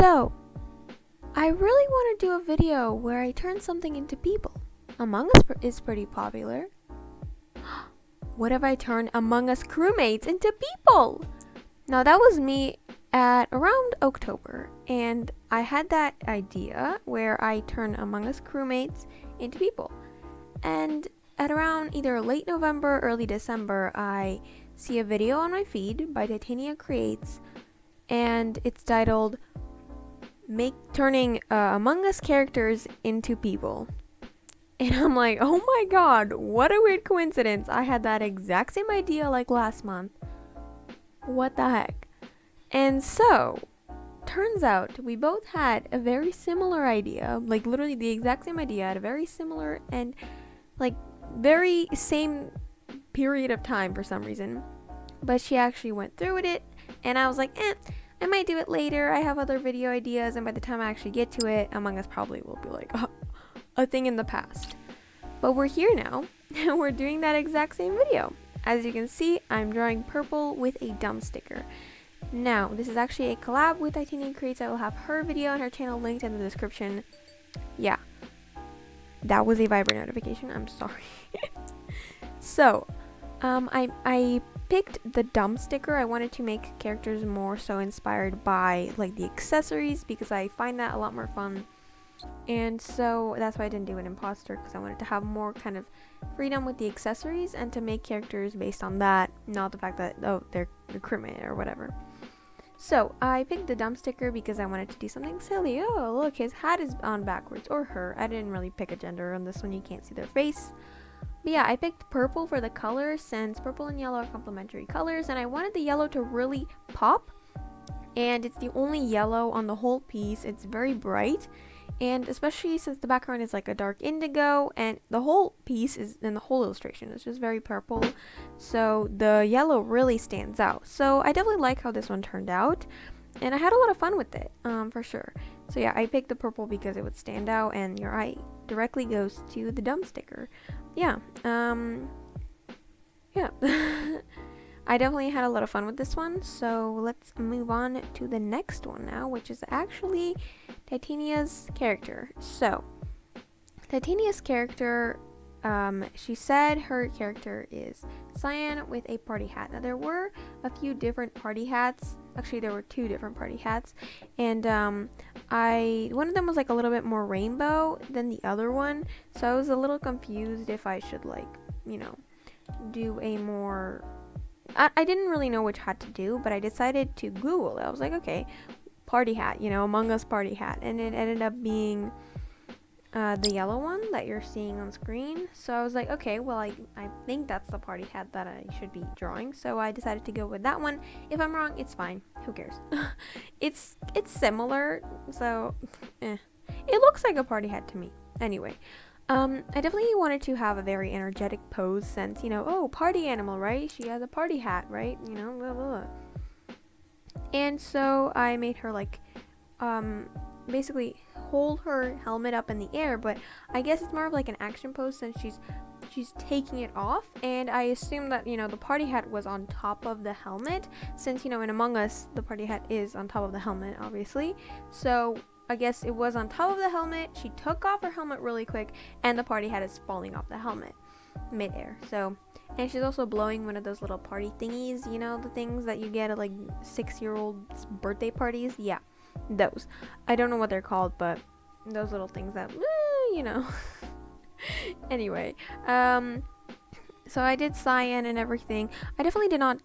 So, I really want to do a video where I turn something into people. Among Us is pretty popular. What if I turn Among Us crewmates into people? Now that was me at around October, and I had that idea where I turn Among Us crewmates into people. And at around either late November, early December, I see a video on my feed by Titania Creates, and it's titled turning Among Us characters into people. And I'm like, oh my god, what a weird coincidence. I had that exact same idea like last month. What the heck? And so, turns out we both had a very similar idea, like literally the exact same idea at a very similar and like very same period of time for some reason. But she actually went through with it, and I was like, I might do it later. I have other video ideas, and by the time I actually get to it, Among Us probably will be like a thing in the past. But we're here now, and we're doing that exact same video. As you can see, I'm drawing purple with a dumb sticker. Now, this is actually a collab with Titania Creates. I will have her video and her channel linked in the description. Yeah, that was a Viber notification. I'm sorry. So, I picked the dumb sticker. I wanted to make characters more so inspired by like the accessories because I find that a lot more fun. And so that's why I didn't do an imposter, because I wanted to have more kind of freedom with the accessories and to make characters based on that, not the fact that they're crewmate or whatever. So I picked the dumb sticker because I wanted to do something silly. Oh look, his hat is on backwards, or her. I didn't really pick a gender on this one, you can't see their face. But yeah, I picked purple for the color since purple and yellow are complementary colors, and I wanted the yellow to really pop. And it's the only yellow on the whole piece. It's very bright, and especially since the background is like a dark indigo, and the whole piece is in the whole illustration it's just very purple, so the yellow really stands out. So I definitely like how this one turned out, and I had a lot of fun with it, for sure. So yeah, I picked the purple because it would stand out, and your eye directly goes to the dumb sticker. Yeah, yeah. I definitely had a lot of fun with this one, so let's move on to the next one now, which is actually Titania's character. So, Titania's character, she said her character is cyan with a party hat. Now, there were a few different party hats. Actually, there were two different party hats, and one of them was like a little bit more rainbow than the other one, so I was a little confused if I should, like, you know, do a more... I didn't really know which hat to do, but I decided to Google it. I was like, okay, party hat, you know, Among Us party hat. And it ended up being the yellow one that you're seeing on screen. So I was like, okay, well, I think that's the party hat that I should be drawing. So I decided to go with that one. If I'm wrong, it's fine. Who cares? It's similar, so it looks like a party hat to me. Anyway. I definitely wanted to have a very energetic pose since, you know, oh, party animal, right? She has a party hat, right? You know, blah, blah, blah. And so I made her, like, basically hold her helmet up in the air, but I guess it's more of like an action pose since she's taking it off, and I assume that, you know, the party hat was on top of the helmet since, you know, in Among Us, the party hat is on top of the helmet, obviously. So I guess it was on top of the helmet. She took off her helmet really quick, and the party hat is falling off the helmet mid-air. So, and she's also blowing one of those little party thingies, you know, the things that you get at like 6-year-olds' birthday parties. Yeah, those. I don't know what they're called, but those little things that, you know. Anyway, so I did cyan and everything. I definitely didn't,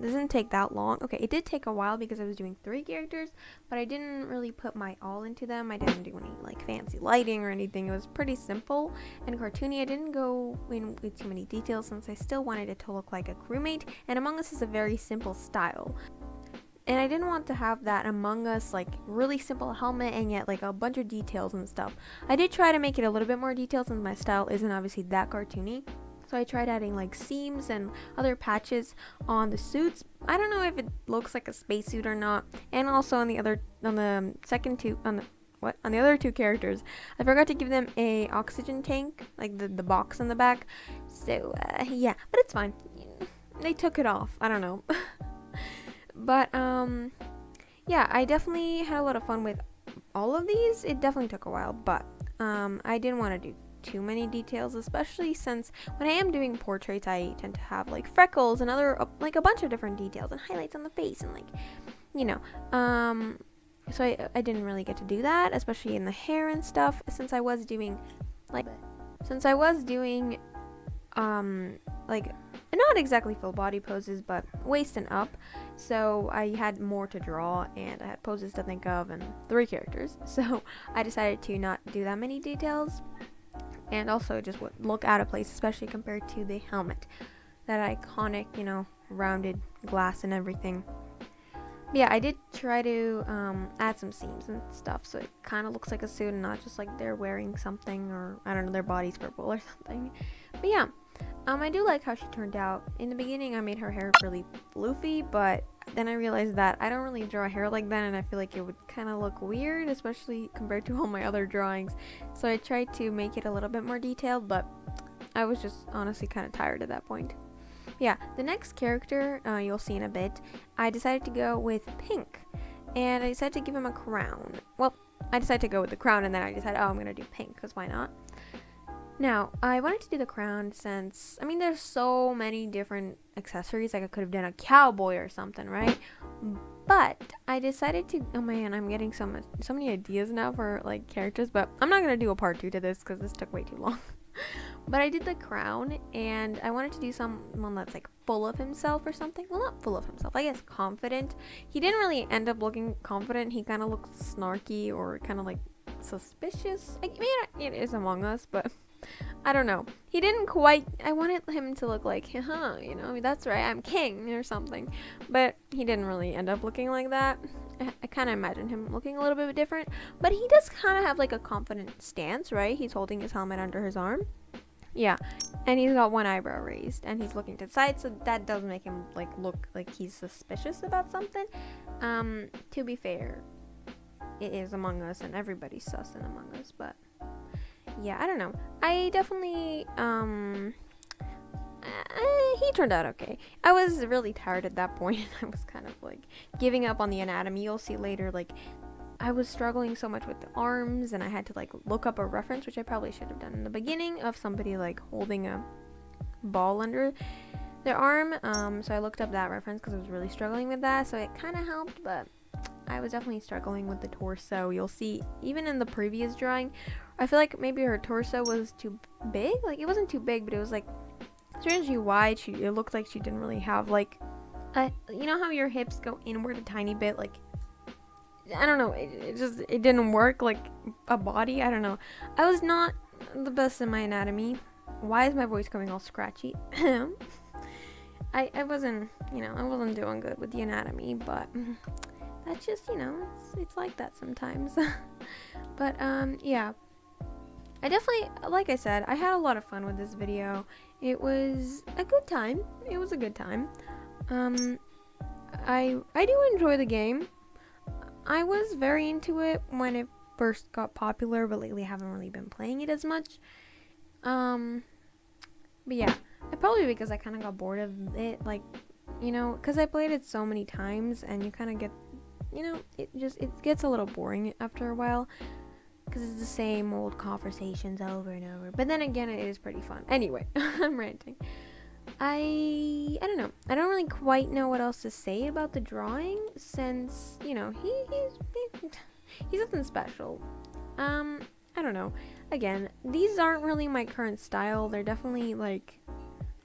this didn't take that long. Okay, it did take a while because I was doing 3 characters, but I didn't really put my all into them. I didn't do any like fancy lighting or anything. It was pretty simple and cartoony. I didn't go in with too many details since I still wanted it to look like a crewmate, and Among Us is a very simple style. And I didn't want to have that Among Us, like, really simple helmet and yet, like, a bunch of details and stuff. I did try to make it a little bit more detailed since my style isn't obviously that cartoony. So I tried adding, like, seams and other patches on the suits. I don't know if it looks like a spacesuit or not. And also on the other two characters, I forgot to give them a oxygen tank, like the box on the back. So, yeah, but it's fine. They took it off. I don't know. But, yeah, I definitely had a lot of fun with all of these. It definitely took a while, but I didn't want to do too many details, especially since when I am doing portraits, I tend to have like freckles and other like a bunch of different details and highlights on the face and like, you know, so I didn't really get to do that, especially in the hair and stuff, since I was doing like like not exactly full body poses, but waist and up. So I had more to draw and I had poses to think of and 3 characters. So I decided to not do that many details, and also just would look out of place, especially compared to the helmet, that iconic, you know, rounded glass and everything. But yeah, I did try to add some seams and stuff, so it kind of looks like a suit and not just like they're wearing something, or I don't know, their body's purple or something. But yeah, I do like how she turned out. In the beginning, I made her hair really floofy, but then I realized that I don't really draw hair like that, and I feel like it would kind of look weird, especially compared to all my other drawings. So I tried to make it a little bit more detailed, but I was just honestly kind of tired at that point. Yeah, the next character you'll see in a bit, I decided to go with pink, and I decided to give him a crown. Well, I decided to go with the crown, and then I decided, oh, I'm gonna do pink, because why not? Now, I wanted to do the crown since, I mean, there's so many different accessories, like I could have done a cowboy or something, right? But I decided to, oh man, I'm getting so many ideas now for like characters, but I'm not gonna do a part 2 to this because this took way too long. But I did the crown, and I wanted to do someone that's like full of himself or something. Well, not full of himself, I guess confident. He didn't really end up looking confident. He kind of looked snarky or kind of like suspicious. I mean, it is Among Us, but I don't know. He didn't quite, I wanted him to look like, you know, that's right, I'm king or something. But he didn't really end up looking like that. I kind of imagined him looking a little bit different. But he does kind of have like a confident stance, right? He's holding his helmet under his arm. Yeah, and he's got one eyebrow raised, and he's looking to the side, so that does make him like look like he's suspicious about something. To be fair, it is Among Us, and everybody's sus in Among Us, but yeah, I don't know. I definitely he turned out okay. I was really tired at that point. I was kind of like giving up on the anatomy. You'll see later, like I was struggling so much with the arms, and I had to like look up a reference, which I probably should have done in the beginning, of somebody like holding a ball under their arm. So I looked up that reference because I was really struggling with that, so it kind of helped, but I was definitely struggling with the torso. You'll see even in the previous drawing, I feel like maybe her torso was too big. Like it wasn't too big, but it was like strangely wide. It looked like she didn't really have like you know how your hips go inward a tiny bit, like I don't know, it didn't work like a body. I don't know. I was not the best in my anatomy. Why is my voice going all scratchy? I wasn't, you know, I wasn't doing good with the anatomy, but that's just, you know, it's like that sometimes. But yeah, I definitely, like I said, I had a lot of fun with this video. It was a good time. It was a good time. I do enjoy the game. I was very into it when it first got popular, but lately I haven't really been playing it as much. But yeah, probably because I kind of got bored of it, like, you know, because I played it so many times, and you kind of get, you know, it gets a little boring after a while, because it's the same old conversations over and over. But then again, it is pretty fun. Anyway, I'm ranting. I don't know. I don't really quite know what else to say about the drawing, since, you know, he's nothing special. I don't know. Again, these aren't really my current style. They're definitely like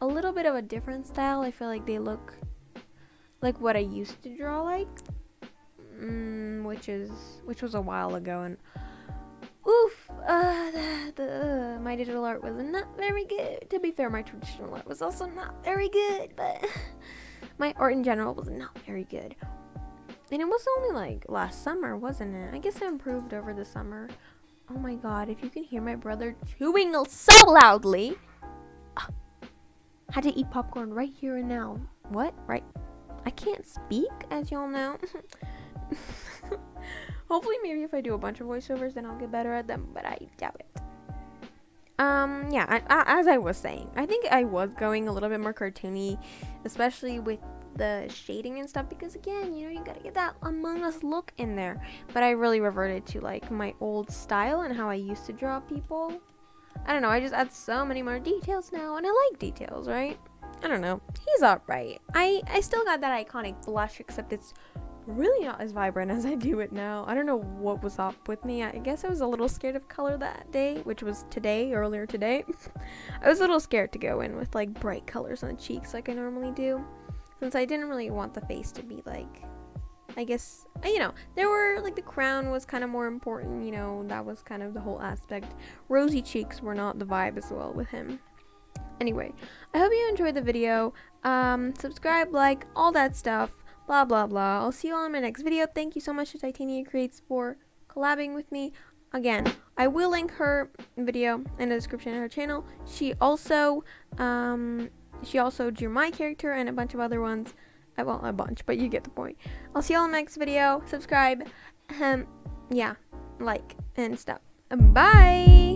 a little bit of a different style. I feel like they look like what I used to draw like, which was a while ago, and oof, my digital art was not very good. To be fair, my traditional art was also not very good, but my art in general was not very good. And it was only like last summer, wasn't it? I guess I improved over the summer. Oh my god, if you can hear my brother chewing so loudly. Had to eat popcorn right here and now. What? Right? I can't speak, as y'all know. Hopefully, maybe if I do a bunch of voiceovers, then I'll get better at them, but I doubt it. Yeah, as I was saying, I think I was going a little bit more cartoony, especially with the shading and stuff, because again, you know, you gotta get that Among Us look in there. But I really reverted to like my old style and how I used to draw people. I don't know, I just add so many more details now, and I like details, right? I don't know, he's alright. I still got that iconic blush, except it's really not as vibrant as I do it now. I don't know what was up with me. I guess I was a little scared of color that day, which was earlier today. I was a little scared to go in with like bright colors on the cheeks like I normally do, since I didn't really want the face to be like, I guess, you know, there were like the crown was kind of more important, you know, that was kind of the whole aspect. Rosy cheeks were not the vibe as well with him. Anyway, I hope you enjoyed the video. Subscribe, like, all that stuff. Blah blah blah. I'll see you all in my next video. Thank you so much to Titania Creates for collabing with me. Again, I will link her video in the description of her channel. She also drew my character and a bunch of other ones. Well, a bunch, but you get the point. I'll see you all in the next video. Subscribe, yeah, like and stuff. Bye.